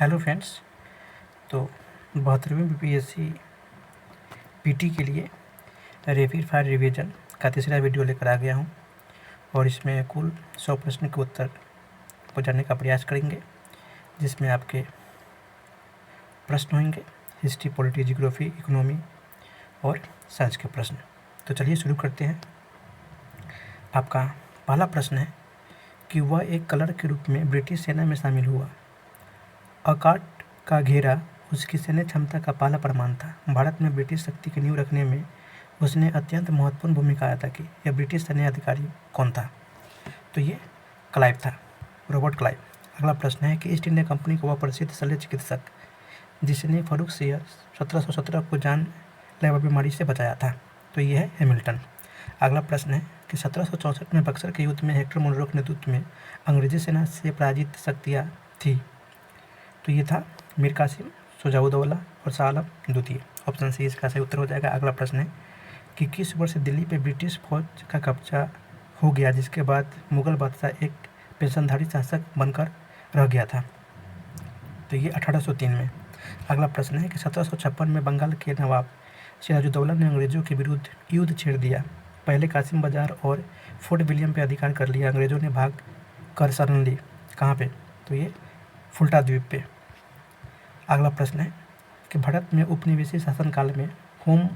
Hello friends. तो 72वीं BPSC PT के लिए रैपिड फायर रिवीजन का तीसरा वीडियो लेकर आ गया हूं और इसमें कुल 100 प्रश्न के उत्तर को जानने का प्रयास करेंगे, जिसमें आपके प्रश्न होंगे हिस्ट्री, पॉलिटी, जियोग्राफी, इकोनॉमी और साइंस के प्रश्न। तो चलिए शुरू करते हैं। आपका पहला प्रश्न है कि वह एक कलर के रूप में ब्रिटिश सेना में शामिल हुआ। अकाट का घेरा उसकी सैन्य क्षमता का पहला प्रमाण था। भारत में ब्रिटिश शक्ति की नींव रखने में उसने अत्यंत महत्वपूर्ण भूमिका अदा की। यह ब्रिटिश सैन्य अधिकारी कौन था? तो ये क्लाइव था, रॉबर्ट क्लाइव। अगला प्रश्न है कि ईस्ट इंडिया कंपनी को वह प्रसिद्ध शल्य चिकित्सक जिसने फर्रुख शेयर 1717 को जानलेवा बीमारी से बचाया था। तो ये है हैमिल्टन। अगला प्रश्न है कि 1764 में बक्सर के युद्ध में हेक्टर मुनरो के नेतृत्व में अंग्रेजी सेना से पराजित शक्तियाँ थी। तो ये था मीर कासिम, शुजाउद्दौला और शाह आलम द्वितीय। ऑप्शन सी इसका सही उत्तर हो जाएगा। अगला प्रश्न है कि किस वर्ष दिल्ली पे ब्रिटिश फौज का कब्जा हो गया, जिसके बाद मुगल बादशाह एक पेंशनधारी शासक बनकर रह गया था? तो ये 1803 में। अगला प्रश्न है कि 1756 में बंगाल के नवाब सिराजुद्दौला ने अंग्रेजों के विरुद्ध युद्ध छेड़ दिया। पहले कासिम बाजार और फोर्ट विलियम पे अधिकार कर लिया। अंग्रेजों ने भाग कर शरण ली। कहाँ पे? तो ये फुल्टा द्वीप पे। अगला प्रश्न है कि भारत में उपनिवेशी शासनकाल में होम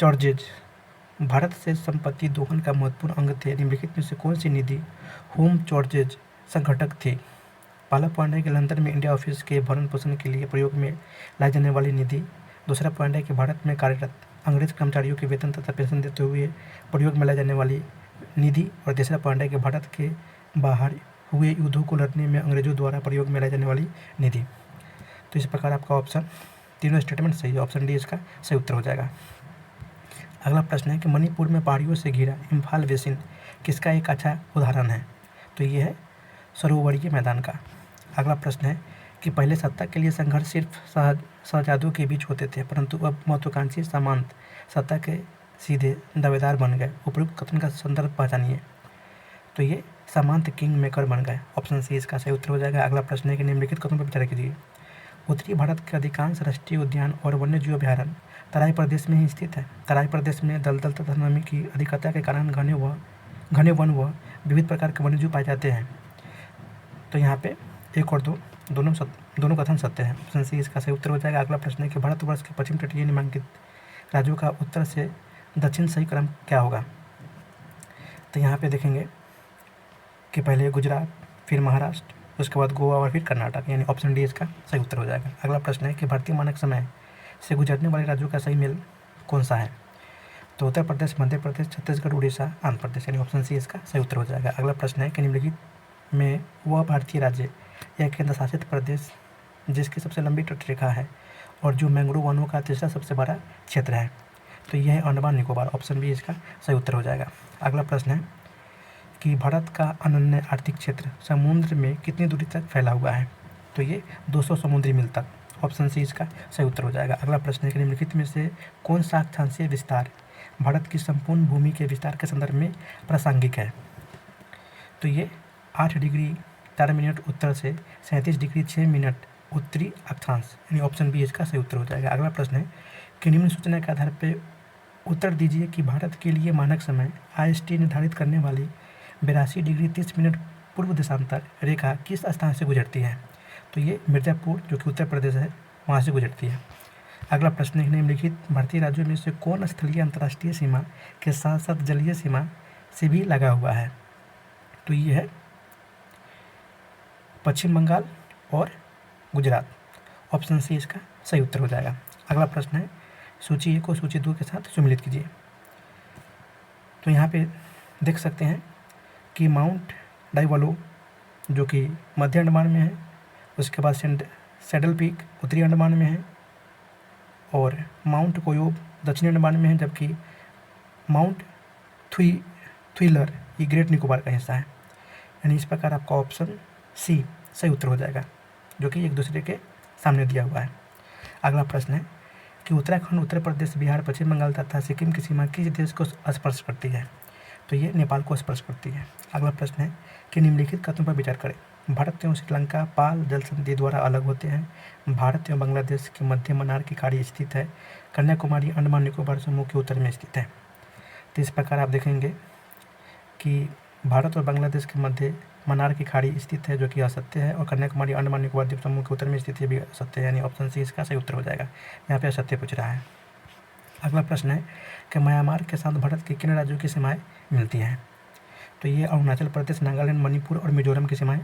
चार्जेज भारत से संपत्ति दोहन का महत्वपूर्ण अंग थे। निम्नलिखित में से कौन सी निधि होम चार्जेज संघटक थी? पहला पॉइंट है कि लंदन में इंडिया ऑफिस के भरण पोषण के लिए प्रयोग में लाई जाने वाली निधि। दूसरा पॉइंट है कि भारत में कार्यरत अंग्रेज कर्मचारियों के वेतन तथा पेंशन देते हुए प्रयोग में लाई जाने वाली निधि। और तीसरा पॉइंट है कि भारत के बाहर हुए युद्धों को लड़ने में अंग्रेजों द्वारा प्रयोग में लाई जाने वाली निधि। तो इस प्रकार आपका ऑप्शन तीनों स्टेटमेंट सही है। ऑप्शन डी इसका सही उत्तर हो जाएगा। अगला प्रश्न है कि मणिपुर में पहाड़ियों से घिरा इम्फाल बेसिन किसका एक अच्छा उदाहरण है? तो ये है सरोवरीय मैदान का। अगला प्रश्न है कि पहले सत्ता के लिए संघर्ष सिर्फ शहजादों के बीच होते थे, परंतु अब महत्वाकांक्षी सामंत सत्ता के सीधे दावेदार बन गए। उपयुक्त कथन का संदर्भ पहचानिए। तो ये सामंत किंग मेकर बन गए। ऑप्शन सी इसका सही उत्तर हो जाएगा। अगला प्रश्न है कि निम्नलिखित कथनों पर विचार कीजिए। उत्तरी भारत के अधिकांश राष्ट्रीय उद्यान और वन्यजीव अभयारण्य तराई प्रदेश में ही स्थित है। तराई प्रदेश में दलदल तथा नमी की अधिकता के कारण घने वन व विविध प्रकार के वन्यजीव पाए जाते हैं। तो यहाँ पे एक और दो दोनों कथन सत्य है। ऑप्शन सी इसका सही उत्तर हो जाएगा। अगला प्रश्न है कि भारतवर्ष के पश्चिम तटीय निम्नलिखित राज्यों का उत्तर से दक्षिण सही क्रम क्या होगा? तो यहाँ पे देखेंगे कि पहले गुजरात, फिर महाराष्ट्र, उसके बाद गोवा और फिर कर्नाटक, यानी ऑप्शन डी इसका सही उत्तर हो जाएगा। अगला प्रश्न है कि भारतीय मानक समय से गुजरने वाले राज्यों का सही मेल कौन सा है? तो उत्तर प्रदेश, मध्य प्रदेश, छत्तीसगढ़, उड़ीसा, आंध्र प्रदेश, यानी ऑप्शन सी इसका सही उत्तर हो जाएगा। अगला प्रश्न है कि निम्नलिखित में वह भारतीय राज्य या केंद्र शासित प्रदेश जिसकी सबसे लंबी तटरेखा है और जो मैंग्रोव वनों का तीसरा सबसे बड़ा क्षेत्र है? तो यह है अंडमान निकोबार। ऑप्शन बी इसका सही उत्तर हो जाएगा। अगला प्रश्न है कि भारत का अनन्य आर्थिक क्षेत्र समुद्र में कितनी दूरी तक फैला हुआ है? तो ये 200 समुद्री मील तक। ऑप्शन सी इसका सही उत्तर हो जाएगा। अगला प्रश्न है कि निम्नलिखित में से कौन सा अक्षांशीय विस्तार भारत की संपूर्ण भूमि के विस्तार के संदर्भ में प्रासंगिक है? तो ये 8 डिग्री 4 मिनट उत्तर से 37 डिग्री 6 मिनट उत्तरी अक्षांश, यानी ऑप्शन बी इसका सही उत्तर हो जाएगा। अगला प्रश्न है कि निम्न सूचना के आधार पर उत्तर दीजिए कि भारत के लिए मानक समय IST निर्धारित करने वाली 82 डिग्री 30 मिनट पूर्व देशांतर रेखा किस स्थान से गुजरती है? तो ये मिर्ज़ापुर, जो कि उत्तर प्रदेश है, वहाँ से गुजरती है। अगला प्रश्न है निम्नलिखित भारतीय राज्यों में से कौन स्थलीय अंतर्राष्ट्रीय सीमा के साथ साथ जलीय सीमा से भी लगा हुआ है? तो ये है पश्चिम बंगाल और गुजरात। ऑप्शन सी इसका सही उत्तर हो जाएगा। अगला प्रश्न है सूची 1 को सूची 2 के साथ सम्मिलित कीजिए। तो यहाँ पे देख सकते हैं कि माउंट डाइवलो जो कि मध्य अंडमान में है, उसके बाद सैडल पीक उत्तरी अंडमान में है और माउंट कोयोब दक्षिणी अंडमान में है, जबकि माउंट थ्विलर ये ग्रेट निकोबार का हिस्सा है। यानी इस प्रकार आपका ऑप्शन सी सही उत्तर हो जाएगा, जो कि एक दूसरे के सामने दिया हुआ है। अगला प्रश्न है कि उत्तराखंड, उत्तर प्रदेश, बिहार, पश्चिम बंगाल तथा सिक्किम की सीमा किस देश को स्पर्श करती है? तो ये नेपाल को स्पर्श करती है। अगला प्रश्न है कि निम्नलिखित कथनों पर विचार करें। भारत एवं श्रीलंका पाल जल संधि द्वारा अलग होते हैं। भारत एवं बांग्लादेश के मध्य मन्नार की खाड़ी स्थित है। कन्याकुमारी अंडमान निकोबार समूह के उत्तर में स्थित है। तो इस प्रकार आप देखेंगे कि भारत और बांग्लादेश के मध्य मन्नार की खाड़ी स्थित है, जो कि असत्य है, और कन्याकुमारी अंडमान निकोबार द्वीप समूह के उत्तर में स्थित है, भी असत्य है, यानी ऑप्शन सी इसका सही उत्तर हो जाएगा। यहाँ पे असत्य पूछ रहा है। अगला प्रश्न है कि म्यांमार के साथ भारत के किन राज्यों की सीमाएं मिलती हैं? तो ये अरुणाचल प्रदेश, नागालैंड, मणिपुर और मिजोरम की सीमाएं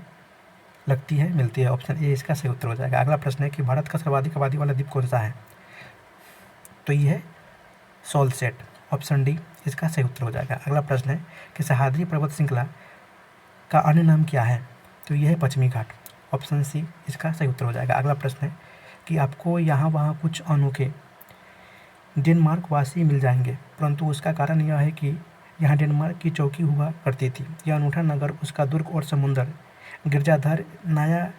लगती है, मिलती है। ऑप्शन ए इसका सही उत्तर हो जाएगा। अगला प्रश्न है कि भारत का सर्वाधिक आबादी वाला द्वीप कौन सा है? तो ये है सॉल्सेट। ऑप्शन डी इसका सही उत्तर हो जाएगा। अगला प्रश्न है कि सह्याद्री पर्वत श्रृंखला का अन्य नाम क्या है? तो यह है पश्चिमी घाट। ऑप्शन सी इसका सही उत्तर हो जाएगा। अगला प्रश्न है कि आपको यहाँ वहाँ कुछ अनोखे डेनमार्क वासी मिल जाएंगे, परंतु उसका कारण यह है कि यहाँ डेनमार्क की चौकी हुआ करती थी। यह अनूठा नगर, उसका दुर्ग और समुद्र, गिरजाघर, नया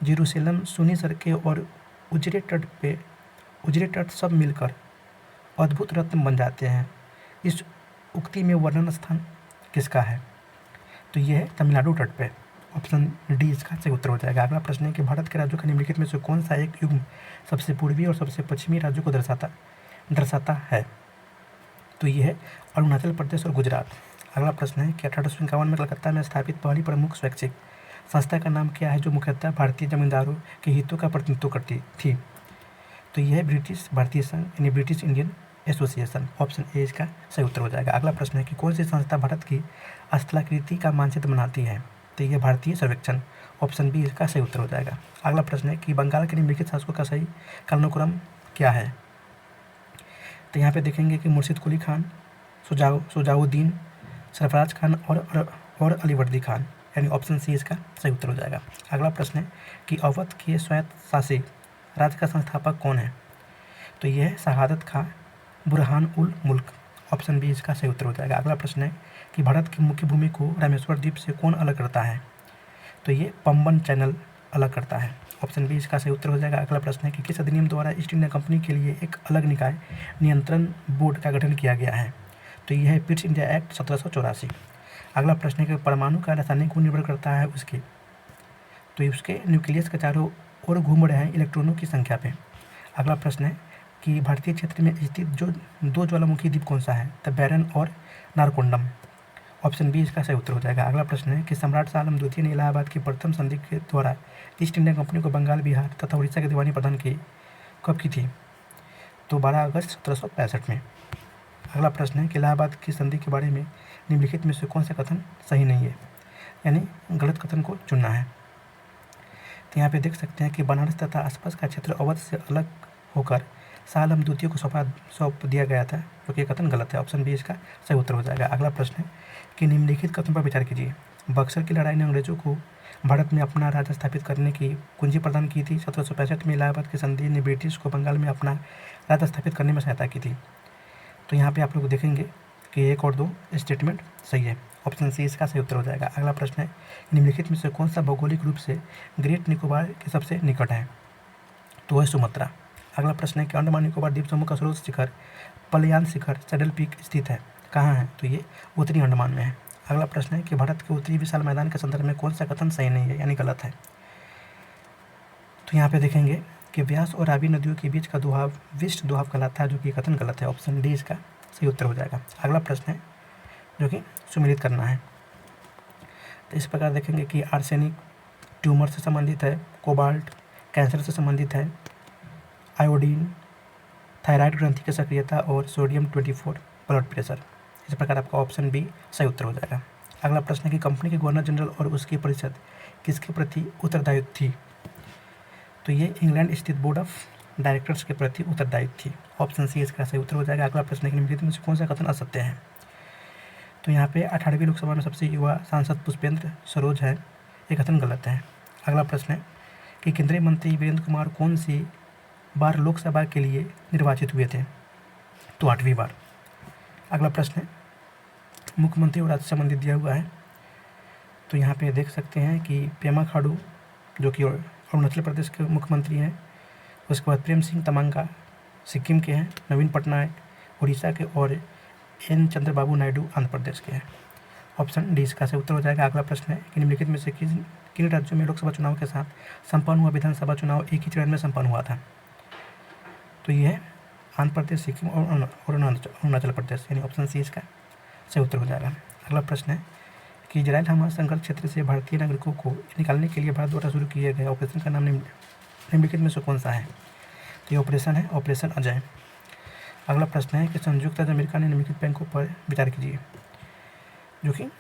जेरूसलम, सुनी सड़कें और उजरे तट सब मिलकर अद्भुत रत्न बन जाते हैं। इस उक्ति में वर्णन स्थान किसका है? तो ये है तमिलनाडु तट पे। ऑप्शन डी इसका सही उत्तर हो जाएगा। अगला प्रश्न है कि भारत के राज्यों का निम्नलिखित में से कौन सा एक युग्म सबसे पूर्वी और सबसे पश्चिमी राज्यों को दर्शाता है? तो ये है अरुणाचल प्रदेश और गुजरात। अगला प्रश्न है कि 1851 में कलकत्ता में स्थापित पहली प्रमुख स्वैच्छिक संस्था का नाम क्या है, जो मुख्यतः भारतीय जमींदारों के हितों का प्रतिनिधित्व करती थी? तो यह है ब्रिटिश भारतीय संघ, यानी British Indian association. Option A इसका सही उत्तर हो जाएगा। अगला प्रश्न है कि कौन सी संस्था भारत की स्थलाकृति का मानचित्र बनाती है? तो यह भारतीय सर्वेक्षण। ऑप्शन बी इसका सही उत्तर हो जाएगा। अगला प्रश्न है कि बंगाल के निम्नलिखित शासकों का सही कालानुक्रम क्या है? तो यहाँ पे देखेंगे कि मुर्शिद कुली खान, सुजाउद्दीन, सरफराज खान और अलीवर्दी खान, यानी ऑप्शन सी इसका सही उत्तर हो जाएगा। अगला प्रश्न है कि अवध के स्वायत्त शासी राज्य का संस्थापक कौन है? तो यह है शहादत खां बुरहान उल मुल्क। ऑप्शन बी इसका सही उत्तर हो जाएगा। अगला प्रश्न है कि भारत की मुख्य भूमि को रामेश्वर द्वीप से कौन अलग करता है? तो ये पंबन चैनल अलग करता है। ऑप्शन बी इसका सही उत्तर हो जाएगा। अगला प्रश्न है कि किस अधिनियम द्वारा ईस्ट इंडिया कंपनी के लिए एक अलग निकाय नियंत्रण बोर्ड का गठन किया गया है? तो यह है पिट्स इंडिया एक्ट 1784। अगला प्रश्न है कि परमाणु का रासायनिक गुण निर्भर करता है उसके, तो उसके न्यूक्लियस के चारों ओर घूम रहे हैं इलेक्ट्रॉनों की संख्या पे। अगला प्रश्न है कि भारतीय क्षेत्र में स्थित जो दो ज्वालामुखी द्वीप कौन सा है? द बैरन और नारकोंडम। ऑप्शन बी इसका सही उत्तर हो जाएगा। अगला प्रश्न है कि सम्राट शाह आलम द्वितीय ने इलाहाबाद की प्रथम संधि के द्वारा ईस्ट इंडिया कंपनी को बंगाल, बिहार तथा उड़ीसा की दीवानी प्रदान की कब की थी? तो 12 अगस्त 1765 में। अगला प्रश्न है कि इलाहाबाद की संधि के बारे में निम्नलिखित में से कौन सा कथन सही नहीं है, यानी गलत कथन को चुनना है? तो यहाँ पे देख सकते हैं कि बनारस तथा आसपास का क्षेत्र अवध से अलग होकर शाह आलम द्वितीय को सौंप दिया गया था, जो कि कथन गलत है। ऑप्शन बी इसका सही उत्तर हो जाएगा। अगला प्रश्न है कि निम्नलिखित कथन पर विचार कीजिए। बक्सर की लड़ाई ने अंग्रेजों को भारत में अपना राज्य स्थापित करने की कुंजी प्रदान की थी। 1765 में इलाहाबाद की संधि ने ब्रिटिश को बंगाल में अपना राज्य स्थापित करने में सहायता की थी। तो यहाँ पे आप लोग देखेंगे कि एक और दो स्टेटमेंट सही है। ऑप्शन सी इसका सही उत्तर हो जाएगा। अगला प्रश्न है निम्नलिखित में से कौन सा भौगोलिक रूप से ग्रेट निकोबार के सबसे निकट है? तो वह सुमात्रा। अगला प्रश्न है कि अंडमान निकोबार द्वीप समूह का सर्वोच्च शिखर पलयान शिखर सैडल पीक स्थित है, कहाँ है? तो ये उत्तरी अंडमान में है। अगला प्रश्न है कि भारत के उत्तरी विशाल मैदान के संदर्भ में कौन सा कथन सही नहीं है, यानी गलत है? तो यहाँ पे देखेंगे कि व्यास और रावी नदियों के बीच का दुहाव विष्ट दुहाव कहलाता है, जो कि कथन गलत है। ऑप्शन डी इसका सही उत्तर हो जाएगा। अगला प्रश्न है जो कि सुमेलित करना है। तो इस प्रकार देखेंगे कि आर्सेनिक ट्यूमर से संबंधित है, कोबाल्ट कैंसर से संबंधित है, आयोडीन थायराइड ग्रंथि की सक्रियता और सोडियम 24 ब्लड प्रेशर। इस प्रकार आपका ऑप्शन बी सही उत्तर हो जाएगा। अगला प्रश्न है कि कंपनी के गवर्नर जनरल और उसकी परिषद किसके प्रति उत्तरदायी थी? तो ये इंग्लैंड स्थित बोर्ड ऑफ डायरेक्टर्स के प्रति उत्तरदायी थी। ऑप्शन सी इसका सही उत्तर हो जाएगा। अगला प्रश्न है कि निम्नलिखित में से कौन सा कथन असत्य है? तो यहाँ पे 18वीं लोकसभा में सबसे युवा सांसद पुष्पेंद्र सरोज है, ये कथन गलत है। अगला प्रश्न है कि केंद्रीय मंत्री वीरेंद्र कुमार कौन सी बार लोकसभा के लिए निर्वाचित हुए थे? तो 8वीं बार। अगला प्रश्न है मुख्यमंत्री और राज्य संबंधित दिया हुआ है। तो यहाँ पे देख सकते हैं कि पेमा खांडू जो कि अरुणाचल प्रदेश के मुख्यमंत्री हैं, उसके बाद प्रेम सिंह तमांगा सिक्किम के हैं, नवीन पटनायक उड़ीसा के और एन चंद्रबाबू नायडू आंध्र प्रदेश के हैं। ऑप्शन डी इसका सही उत्तर हो जाएगा। अगला प्रश्न है कि निम्नलिखित में से किन राज्यों में लोकसभा चुनाव के साथ संपन्न हुआ विधानसभा चुनाव एक ही चरण में संपन्न हुआ था? तो ये है आंध्र प्रदेश, सिक्किम और अरुणाचल प्रदेश, यानी ऑप्शन सी इसका सही उत्तर हो जाएगा। अगला प्रश्न है कि इजराइल हमास संघर्ष क्षेत्र से भारतीय नागरिकों को निकालने के लिए भारत द्वारा शुरू किए गए ऑपरेशन का नाम निम्नलिखित में से कौन सा है? तो ये ऑपरेशन है ऑपरेशन अजय। अगला प्रश्न है कि संयुक्त राज्य अमेरिका ने निम्नलिखित बैंकों पर विचार कीजिए, जो कि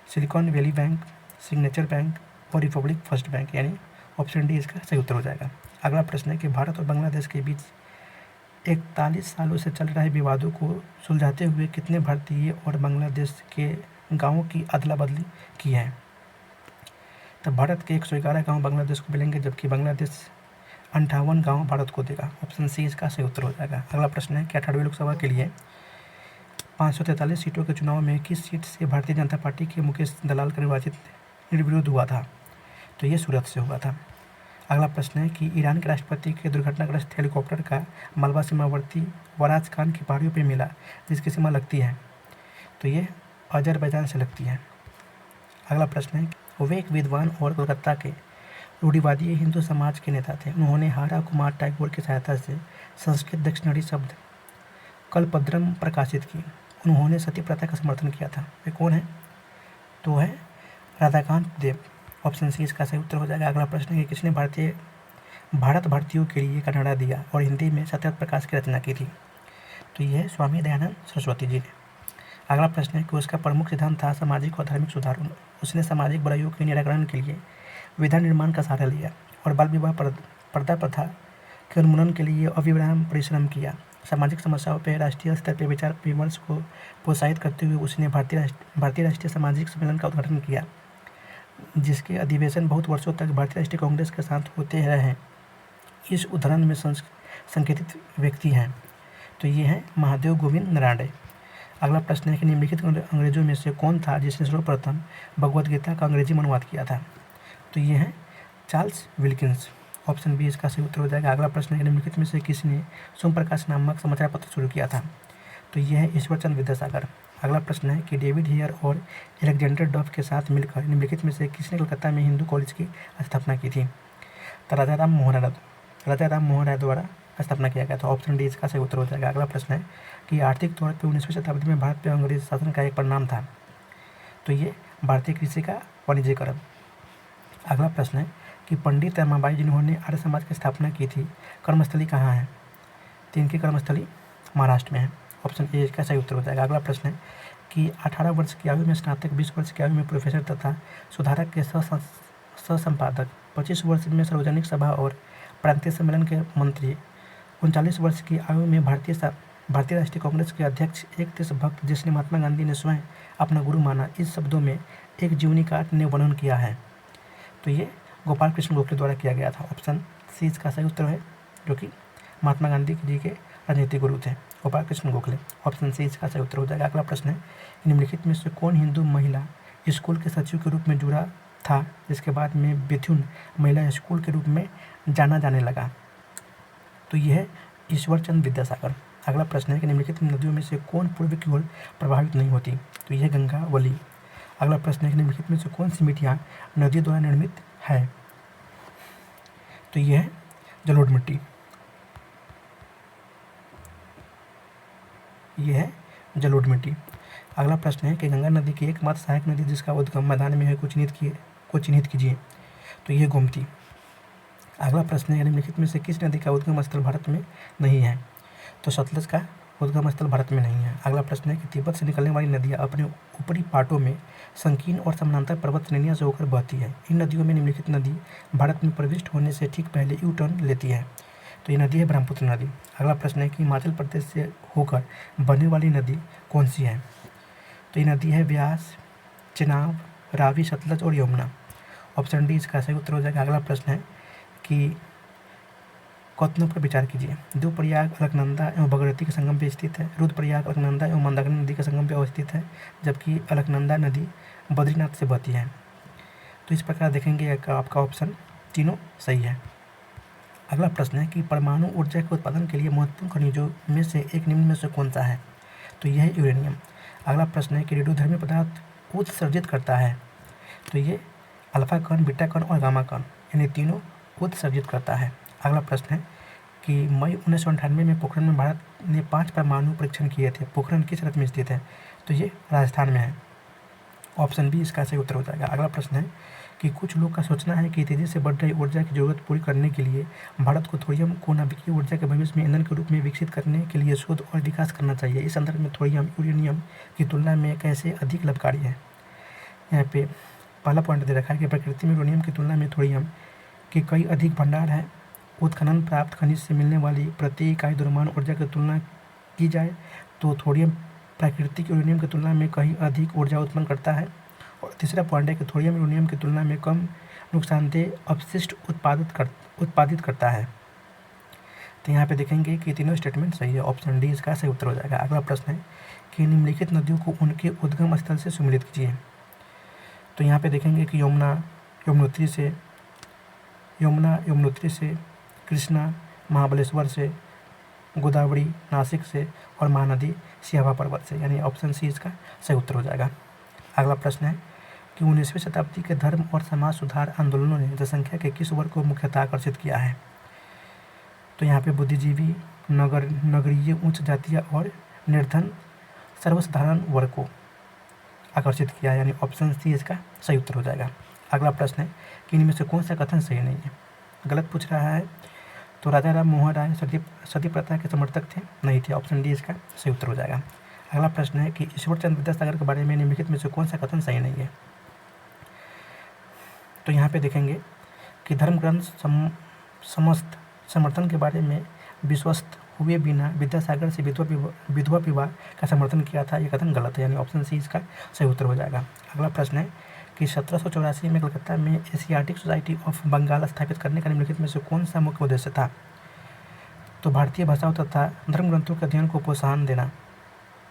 silicon valley bank, signature bank और रिपब्लिक फर्स्ट बैंक, यानी ऑप्शन डी इसका सही उत्तर हो जाएगा। अगला प्रश्न है कि भारत और बांग्लादेश के बीच 41 सालों से चल रहे विवादों को सुलझाते हुए कितने भारतीय और बांग्लादेश के गाँवों की अदला बदली की है? तो भारत के 111 गाँव बांग्लादेश को मिलेंगे, जबकि बांग्लादेश 58 गाँव भारत को देगा। ऑप्शन सी इसका सही उत्तर हो जाएगा। अगला प्रश्न है कि 18वीं लोकसभा के लिए 543 सीटों के चुनाव में किस सीट से भारतीय जनता पार्टी के मुकेश दलाल का निर्विरोध हुआ था? तो ये सूरत से हुआ था। अगला प्रश्न है कि ईरान के राष्ट्रपति के दुर्घटनाग्रस्त हेलीकॉप्टर का मलबा सीमावर्ती वराज खान की पहाड़ियों पर मिला, जिसकी सीमा लगती है? तो ये अजरबैजान से लगती है। अगला प्रश्न है वे एक विद्वान और कोलकाता के रूढ़िवादी हिंदू समाज के नेता थे। उन्होंने हारा कुमार टैगोर की सहायता से संस्कृत डिक्शनरी शब्द कल्पद्रम प्रकाशित की। उन्होंने सती प्रथा का समर्थन किया था। वे कौन है? तो है राधाकांत देव। ऑप्शन सी इसका सही उत्तर हो जाएगा। अगला प्रश्न है कि किसने भारत भारतीयों के लिए कन्नड़ा दिया और हिंदी में सतत प्रकाश की रचना की थी? तो यह है स्वामी दयानंद सरस्वती जी ने। अगला प्रश्न है कि उसका प्रमुख सिद्धांत था सामाजिक और धार्मिक सुधार। उसने सामाजिक बुराइयों के निराकरण के लिए विधान निर्माण का सहारा लिया और बाल विवाह पर्दा प्रथा के उन्मूलन के लिए अविराम परिश्रम किया। सामाजिक समस्याओं पर राष्ट्रीय स्तर पर विचार विमर्श को प्रोत्साहित करते हुए उसने भारतीय राष्ट्रीय सामाजिक सम्मेलन का उद्घाटन किया, जिसके अधिवेशन बहुत वर्षों तक भारतीय राष्ट्रीय कांग्रेस के साथ होते रहे हैं। इस उदाहरण में संकेतित व्यक्ति हैं, तो ये हैं महादेव गोविंद नराणे। अगला प्रश्न है कि निम्नलिखित अंग्रेजों में से कौन था जिसने सर्वप्रथम भगवद गीता का अंग्रेजी में अनुवाद किया था? तो ये हैं चार्ल्स विल्किंस। ऑप्शन बी इसका सही उत्तर हो जाएगा। अगला प्रश्न है कि निम्नलिखित में से किसने सोम प्रकाश नामक समाचार पत्र शुरू किया था? तो ये है ईश्वरचंद विद्यासागर। अगला प्रश्न है कि डेविड हेयर और एलेक्जेंडर डफ के साथ मिलकर निम्नलिखित में से किसने कलकत्ता में हिंदू कॉलेज की स्थापना की थी? तो राजा राम मोहन राय द्वारा स्थापना किया गया था। ऑप्शन डी इसका सही उत्तर हो जाएगा। अगला प्रश्न है कि आर्थिक तौर पर 19वीं शताब्दी में भारत पर अंग्रेज शासन का एक परिणाम था? तो ये भारतीय कृषि का वाणिज्यीकरण। अगला प्रश्न है कि पंडित रमाबाई जिन्होंने आर्य समाज की स्थापना की थी, कर्मस्थली कहाँ है? तो इनकी कर्मस्थली महाराष्ट्र में है। ऑप्शन ए इसका सही उत्तर हो जाएगा। अगला प्रश्न है कि 18 वर्ष की आयु में स्नातक, 20 वर्ष की आयु में प्रोफेसर तथा सुधारक के सह-संपादक, 25 वर्ष में सार्वजनिक सभा और प्रांतीय सम्मेलन के मंत्री, 39 वर्ष की आयु में भारतीय राष्ट्रीय कांग्रेस के अध्यक्ष, एक देशभक्त जिसने महात्मा गांधी ने स्वयं अपना गुरु माना, इस शब्दों में एक जीवनीकार ने वर्णन किया है? तो ये गोपाल कृष्ण गोखले द्वारा किया गया था। ऑप्शन सी इसका सही उत्तर है, जो कि महात्मा गांधी जी के राजनीतिक गुरु थे, गोपाल कृष्ण गोखले। ऑप्शन सी इसका सही उत्तर हो जाएगा। अगला प्रश्न है निम्नलिखित में से कौन हिंदू महिला स्कूल के सचिव के रूप में जुड़ा था, जिसके बाद में बेथुन महिला स्कूल के रूप में जाना जाने लगा? तो यह है ईश्वरचंद विद्यासागर। अगला प्रश्न है कि निम्नलिखित नदियों में से कौन पूर्व की ओर प्रभावित नहीं होती? तो यह गंगा वली। अगला प्रश्न है कि निम्नलिखित में से कौन सी मिट्टियाँ नदी द्वारा निर्मित है? तो यह है जलोढ़ मिट्टी। यह है जलोढ़ मिट्टी। अगला प्रश्न है कि गंगा नदी की एकमात्र सहायक नदी जिसका उद्गम मैदान में है को चिन्हित कीजिए। तो यह गोमती। अगला प्रश्न है निम्नलिखित में से किस नदी का उद्गम स्थल भारत में नहीं है? तो सतलज का उद्गम स्थल भारत में नहीं है। अगला प्रश्न है कि तिब्बत से निकलने वाली नदियाँ अपने ऊपरी पाटों में संकीर्ण और समानांतर पर्वत श्रेणियों से होकर बहती है। इन नदियों में निम्नलिखित नदी भारत में प्रविष्ट होने से ठीक पहले यू टर्न लेती है। तो ये नदी है ब्रह्मपुत्र नदी। अगला प्रश्न है कि हिमाचल प्रदेश से होकर बहने वाली नदी कौन सी है? तो ये नदी है ब्यास, चेनाब, रावी, सतलज और यमुना। ऑप्शन डी इसका सही उत्तर हो जाएगा। अगला प्रश्न है कि कौतनों पर विचार कीजिए। रुद्रप्रयाग अलकनंदा एवं भगीरथी के संगम पर स्थित है। रुद्रप्रयाग अलकनंदा एवं मंदाकिनी नदी के संगम पर अवस्थित है, जबकि अलकनंदा नदी बद्रीनाथ से बहती है। तो इस प्रकार देखेंगे आपका ऑप्शन तीनों सही है। अगला प्रश्न है कि परमाणु ऊर्जा के उत्पादन के लिए महत्वपूर्ण खनिजों में से एक निम्न में से कौन सा है? तो यह है यूरेनियम। अगला प्रश्न है कि रेडियोधर्मी पदार्थ उत्सर्जित करता है। तो ये अल्फा कण, बीटा कण और गामा कण यानी तीनों उत्सर्जित करता है। अगला प्रश्न है कि मई 1998 में पोखरण में भारत ने 5 परमाणु परीक्षण किए थे। पोखरण किस राज्य में स्थित है? तो ये राजस्थान में है। ऑप्शन बी इसका सही उत्तर हो जाएगा। अगला प्रश्न है कि कुछ लोग का सोचना है कि तेज़ी से बढ़ रही ऊर्जा की जरूरत पूरी करने के लिए भारत को थोरियम को नाभिकीय ऊर्जा के भविष्य में ईंधन के रूप में विकसित करने के लिए शोध और विकास करना चाहिए। इस संदर्भ में थोरियम यूरेनियम की तुलना में कैसे अधिक लाभकारी है? यहाँ पे पहला पॉइंट दे रखा है कि प्रकृति में यूरेनियम की तुलना में थोरियम के कई अधिक भंडार है। उत्खनन प्राप्त खनिज से मिलने वाली प्रति इकाई द्रव्यमान ऊर्जा की तुलना की जाए तो थोरियम प्राकृतिक यूरेनियम की तुलना में कहीं अधिक ऊर्जा उत्पन्न करता है। और तीसरा पॉइंट है कि थोरियम यूरेनियम की तुलना में कम नुकसानदेह अपशिष्ट उत्पादित करता है। तो यहाँ पे देखेंगे कि तीनों स्टेटमेंट सही है। ऑप्शन डी इसका सही उत्तर हो जाएगा। अगला प्रश्न है कि निम्नलिखित नदियों को उनके उद्गम स्थल से सम्मिलित कीजिए। तो यहाँ पे देखेंगे कि यमुनोत्री से, कृष्णा महाबलेश्वर से, गोदावरी नासिक से और महानदी सियावा पर्वत से, यानी ऑप्शन सी इसका सही उत्तर हो जाएगा। अगला प्रश्न है कि 19वीं शताब्दी के धर्म और समाज सुधार आंदोलनों ने जनसंख्या के किस वर्ग को मुख्यतः आकर्षित किया है? तो यहाँ पे बुद्धिजीवी, नगरीय, उच्च जातीय और निर्धन सर्वसाधारण वर्ग को आकर्षित किया है, यानी ऑप्शन सी इसका सही उत्तर हो जाएगा। अगला प्रश्न है कि इनमें से कौन सा कथन सही नहीं है? गलत पूछ रहा है। तो राजा राम मोहन राय सती प्रथा के समर्थक थे? नहीं थे। ऑप्शन डी इसका सही उत्तर हो जाएगा। अगला प्रश्न है कि ईश्वरचंद्र विद्यासागर के बारे में निम्नलिखित में से कौन सा कथन सही नहीं है? तो यहाँ पे देखेंगे कि धर्म ग्रंथ समस्त समर्थन के बारे में विश्वस्त हुए बिना विद्यासागर से विधवा विवाह का समर्थन किया था, ये कथन गलत है, यानी ऑप्शन सी इसका सही उत्तर हो जाएगा। अगला प्रश्न है कि 1784 में कलकत्ता में एशियाटिक सोसाइटी ऑफ बंगाल स्थापित करने का निम्नलिखित में से कौन सा मुख्य उद्देश्य था? तो भारतीय भाषाओं तथा धर्म ग्रंथों के अध्ययन को प्रोत्साहन देना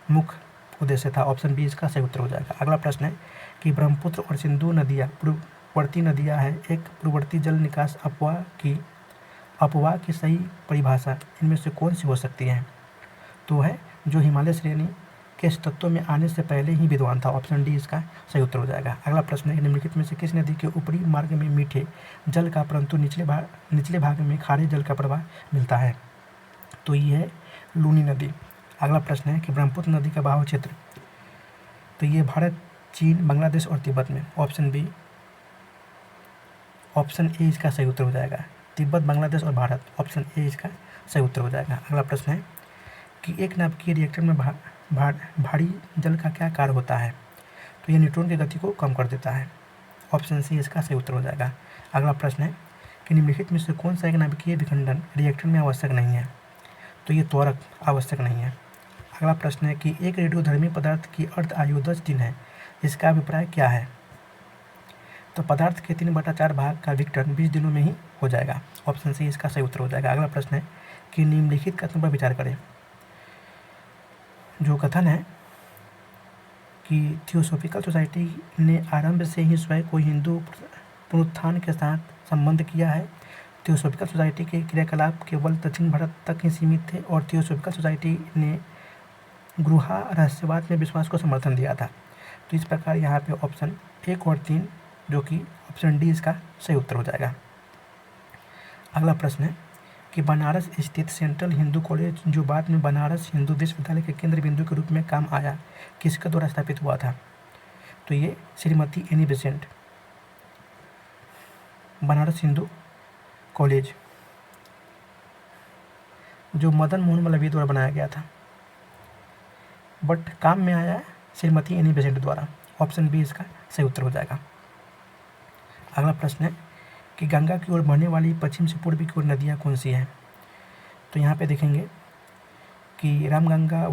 मुख्य उद्देश्य था। ऑप्शन बी इसका सही उत्तर हो जाएगा। अगला प्रश्न है कि ब्रह्मपुत्र और सिंधु नदियाँ पूर्ववर्ती नदियाँ हैं। एक पूर्ववर्ती जल निकास अपवाह की सही परिभाषा इनमें से कौन सी हो सकती है? तो है जो हिमालय श्रेणी के तत्वों में आने से पहले ही विद्वान था। ऑप्शन डी इसका सही उत्तर हो जाएगा। अगला प्रश्न है निम्नलिखित में से किस नदी के ऊपरी मार्ग में मीठे जल का परंतु निचले भाग में खारे जल का प्रवाह मिलता है? तो ये है लूनी नदी। अगला प्रश्न है कि ब्रह्मपुत्र नदी का बहाव क्षेत्र, तो ये भारत, चीन, बांग्लादेश और तिब्बत में। ऑप्शन बी, ऑप्शन ए इसका सही उत्तर हो जाएगा। तिब्बत, बांग्लादेश और भारत, ऑप्शन ए इसका सही उत्तर हो जाएगा। अगला प्रश्न है कि एक नाभिकीय रिएक्टर में भारी जल का क्या कार्य होता है? तो ये न्यूट्रॉन की गति को कम कर देता है। ऑप्शन सी इसका सही उत्तर हो जाएगा। अगला प्रश्न है कि निम्नलिखित में से कौन सा एक नाभिकीय विखंडन रिएक्टर में आवश्यक नहीं है? तो ये त्वरक आवश्यक नहीं है। अगला प्रश्न है कि एक रेडियोधर्मी पदार्थ की अर्ध आयु 10 दिन है, इसका अभिप्राय क्या है? तो पदार्थ के 3/4 भाग का विघटन 20 दिनों में ही हो जाएगा। ऑप्शन सी इसका सही उत्तर हो जाएगा। अगला प्रश्न है कि निम्नलिखित कथन पर विचार करें। जो कथन है कि थियोसॉफिकल सोसाइटी ने आरंभ से ही स्वयं को हिंदू पुनरुत्थान के साथ संबंध किया है। थियोसॉफिकल सोसाइटी के क्रियाकलाप केवल दक्षिण भारत तक ही सीमित थे और थियोसॉफिकल सोसाइटी ने गुहा रहस्यवाद में विश्वास को समर्थन दिया था। तो इस प्रकार यहाँ पे ऑप्शन 1 और 3 जो कि ऑप्शन डी इसका सही उत्तर हो जाएगा। अगला प्रश्न है कि बनारस स्थित सेंट्रल हिंदू कॉलेज जो बाद में बनारस हिंदू विश्वविद्यालय के केंद्र बिंदु के रूप में काम आया, किसके द्वारा स्थापित हुआ था? तो ये Shrimati Annie Besant. Banaras Hindu college जो मदन मोहन मालवीय द्वारा बनाया गया था, बट काम में आया श्रीमती एनी बेसेंट द्वारा। ऑप्शन बी इसका सही उत्तर हो जाएगा। अगला प्रश्न है कि गंगा की ओर बहने वाली पश्चिम से पूर्व की ओर नदियाँ कौन सी हैं? तो यहाँ पे देखेंगे कि रामगंगा,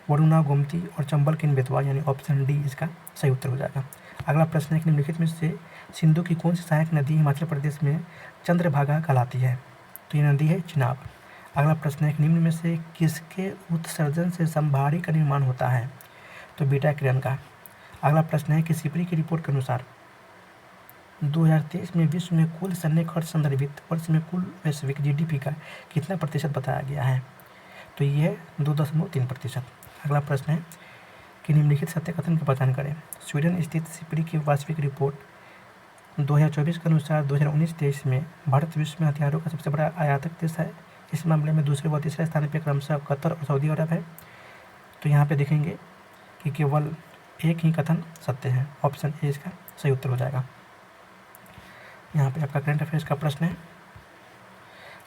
वरुणा, गोमती और चंबल किन बेतवा, यानी ऑप्शन डी इसका सही उत्तर हो जाएगा। अगला प्रश्न है कि निम्नलिखित में से सिंधु की कौन सी सहायक नदी हिमाचल प्रदेश में चंद्रभागा कहलाती है? तो ये नदी है चिनाब। अगला प्रश्न है कि निम्न में से किसके उत्सर्जन से समभारी का निर्माण होता है? तो बीटा किरण का। अगला प्रश्न है कि सिपरी की रिपोर्ट के अनुसार 2023 में विश्व में कुल सैन्य खर्च संदर्भित वर्ष में कुल वैश्विक जीडीपी का कितना प्रतिशत बताया गया है? तो ये है 2.3%। अगला प्रश्न है कि निम्नलिखित सत्य कथन की पहचान करें। स्वीडन स्थित सिपरी की वास्तविक रिपोर्ट 2024 के अनुसार 2019-23 में भारत विश्व में हथियारों का सबसे बड़ा आयातक देश है। इस मामले में दूसरे व तीसरे स्थान पर क्रमशः कतर और सऊदी अरब है। तो यहाँ पे देखेंगे कि केवल एक ही कथन सत्य है, ऑप्शन ए इसका सही उत्तर हो जाएगा। यहाँ पे आपका करंट अफेयर्स का प्रश्न है,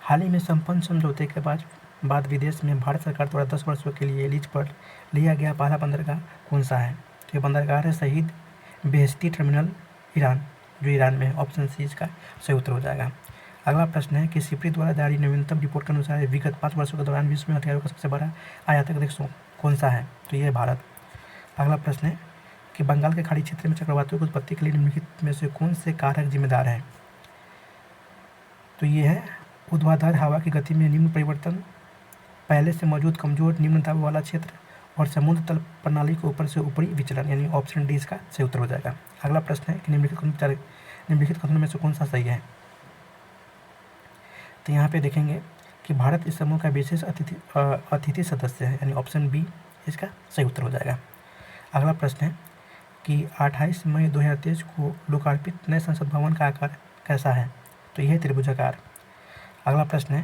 हाल ही में संपन्न समझौते के बाद विदेश में भारत सरकार द्वारा 10 वर्षों के लिए लीज पर लिया गया पहला बंदरगाह कौन सा है? तो ये बंदरगाह है शहीद बेहेश्ती टर्मिनल, ईरान, जो ईरान में है। ऑप्शन सी इसका सही उत्तर हो जाएगा। अगला प्रश्न है कि सिप्री द्वारा जारी नवीनतम रिपोर्ट के अनुसार विगत 5 वर्षों के दौरान विश्व में हथियारों का सबसे बड़ा आयातक देश कौन सा है? तो ये है भारत। अगला प्रश्न है कि बंगाल के खाड़ी क्षेत्र में चक्रवातों की उत्पत्ति के लिए निम्नलिखित में से कौन से कारक जिम्मेदार हैं? तो ये है ऊर्ध्वाधर हवा की गति में निम्न परिवर्तन, पहले से मौजूद कमजोर निम्न दाब वाला क्षेत्र और समुद्र तल प्रणाली के ऊपर से ऊपरी विचलन, यानी ऑप्शन डी इसका सही उत्तर हो जाएगा। अगला प्रश्न है कि निम्नलिखित कथनों में से कौन सा सही है? तो यहाँ पे देखेंगे कि भारत इस समूह का विशेष अतिथि सदस्य है, यानी ऑप्शन बी इसका सही उत्तर हो जाएगा। अगला प्रश्न है कि 28 मई 2023 को लोकार्पित नए संसद भवन का आकार कैसा है? तो यह है त्रिभुजाकार। अगला प्रश्न है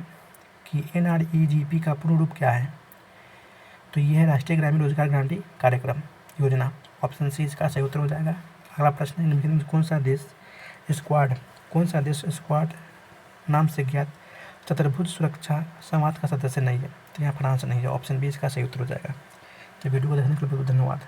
कि NREGP का पूर्ण रूप क्या है? तो यह है राष्ट्रीय ग्रामीण रोजगार गारंटी कार्यक्रम योजना, ऑप्शन सी इसका सही उत्तर हो जाएगा। अगला प्रश्न है निम्नलिखित में कौन सा देश स्क्वाड नाम से ज्ञात चतुर्भुज सुरक्षा संवाद का सदस्य नहीं है? तो यहाँ फ्रांस नहीं है, ऑप्शन बी इसका सही उत्तर हो जाएगा। तो वीडियो को देखने के लिए बहुत धन्यवाद।